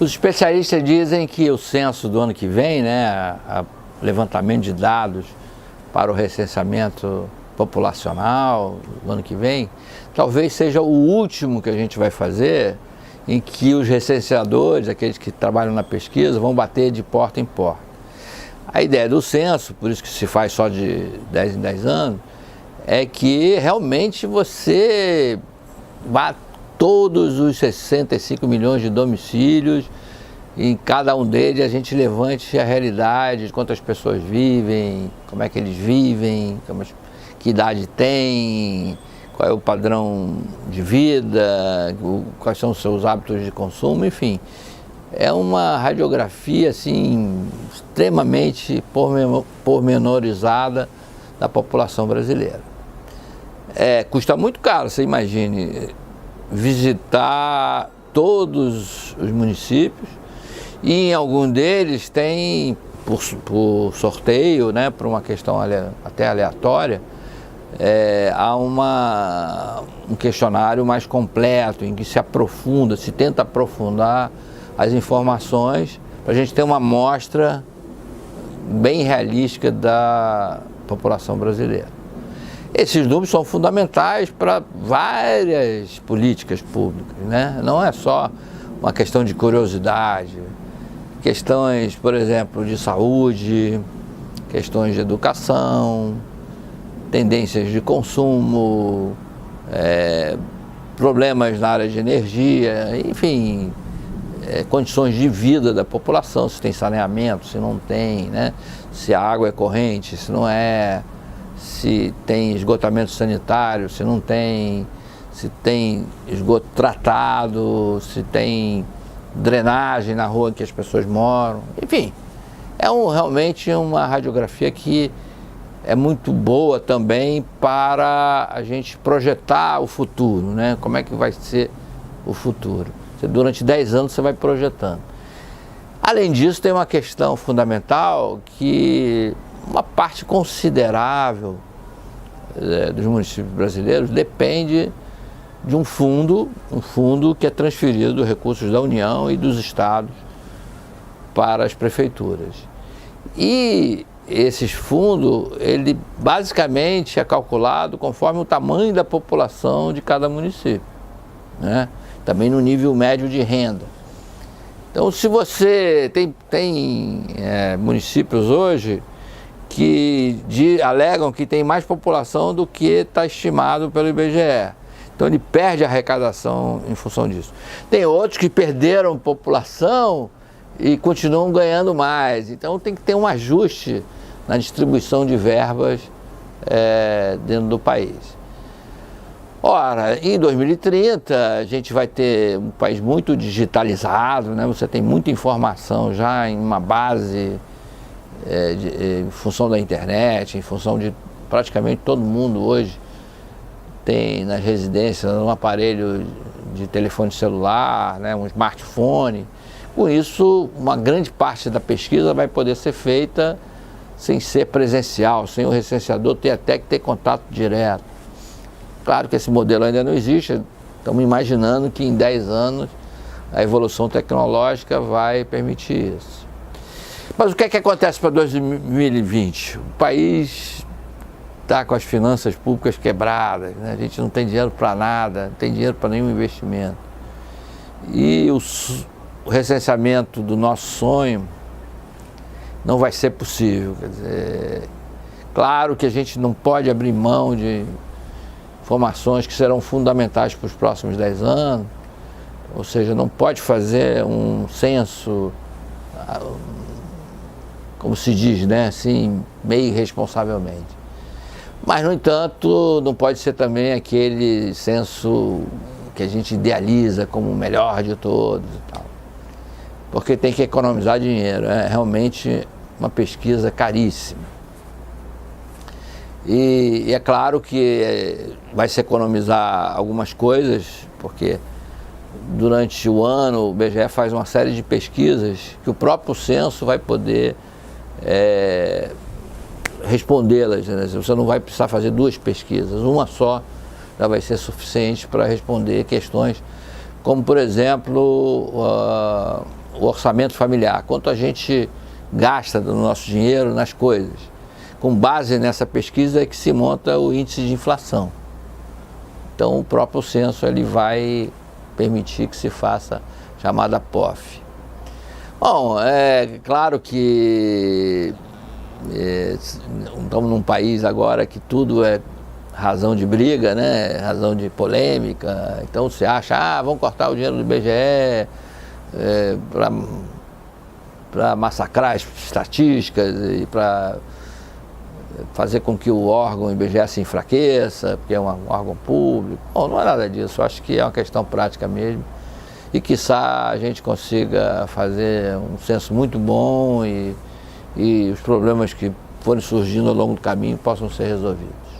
Os especialistas dizem que o censo do ano que vem, né, o levantamento de dados para o recenseamento populacional do ano que vem, talvez seja o último que a gente vai fazer em que os recenseadores, aqueles que trabalham na pesquisa, vão bater de porta em porta. A ideia do censo, por isso que se faz só de 10 em 10 anos, é que realmente você vá todos os 65 milhões de domicílios, em cada um deles a gente levante a realidade de quantas pessoas vivem, como é que eles vivem, que idade tem, qual é o padrão de vida, quais são os seus hábitos de consumo, enfim. É uma radiografia assim, extremamente pormenorizada da população brasileira. Custa muito caro, você imagine, visitar todos os municípios, e em algum deles tem, por sorteio, né, por uma questão até aleatória, há um questionário mais completo, em que se tenta aprofundar as informações, para a gente ter uma amostra bem realística da população brasileira. Esses números são fundamentais para várias políticas públicas, né? Não é só uma questão de curiosidade, questões, por exemplo, de saúde, questões de educação, tendências de consumo, problemas na área de energia, enfim, condições de vida da população, se tem saneamento, se não tem, né? Se a água é corrente, se não é, se tem esgotamento sanitário, se não tem, se tem esgoto tratado, se tem drenagem na rua em que as pessoas moram, enfim, realmente uma radiografia que é muito boa também para a gente projetar o futuro, né? Como é que vai ser o futuro? Durante 10 anos você vai projetando. Além disso, tem uma questão fundamental que uma parte considerável dos municípios brasileiros depende de um fundo que é transferido dos recursos da União e dos estados para as prefeituras. E esses fundos, ele basicamente é calculado conforme o tamanho da população de cada município, né? Também no nível médio de renda. Então, se você tem municípios hoje que alegam que tem mais população do que está estimado pelo IBGE. Então ele perde a arrecadação em função disso. Tem outros que perderam população e continuam ganhando mais. Então tem que ter um ajuste na distribuição de verbas dentro do país. Ora, em 2030 a gente vai ter um país muito digitalizado, né? Você tem muita informação já em uma base em função da internet, em função de praticamente todo mundo hoje tem nas residências um aparelho de telefone celular, né, um smartphone. Com isso, uma grande parte da pesquisa vai poder ser feita sem ser presencial, sem o recenseador ter até que ter contato direto. Claro que esse modelo ainda não existe, estamos imaginando que em 10 anos a evolução tecnológica vai permitir isso. Mas o que é que acontece para 2020? O país está com as finanças públicas quebradas, né? A gente não tem dinheiro para nada, não tem dinheiro para nenhum investimento. E o recenseamento do nosso sonho não vai ser possível. Quer dizer, claro que a gente não pode abrir mão de informações que serão fundamentais para os próximos 10 anos, ou seja, não pode fazer um censo, como se diz, né, assim, meio irresponsavelmente. Mas, no entanto, não pode ser também aquele censo que a gente idealiza como o melhor de todos e tal. Porque tem que economizar dinheiro, é realmente uma pesquisa caríssima. E é claro que vai se economizar algumas coisas, porque durante o ano o IBGE faz uma série de pesquisas que o próprio censo vai poder respondê-las, né? Você não vai precisar fazer 2 pesquisas, uma só já vai ser suficiente para responder questões como, por exemplo, o orçamento familiar, quanto a gente gasta do nosso dinheiro nas coisas. Com base nessa pesquisa é que se monta o índice de inflação. Então o próprio censo ele vai permitir que se faça a chamada POF. Bom, é claro que estamos num país agora que tudo é razão de briga, né? Razão de polêmica. Então você acha, vamos cortar o dinheiro do IBGE para massacrar as estatísticas e para fazer com que o órgão IBGE se enfraqueça, porque é um órgão público. Bom, não é nada disso, eu acho que é uma questão prática mesmo. E quiçá a gente consiga fazer um censo muito bom e os problemas que forem surgindo ao longo do caminho possam ser resolvidos.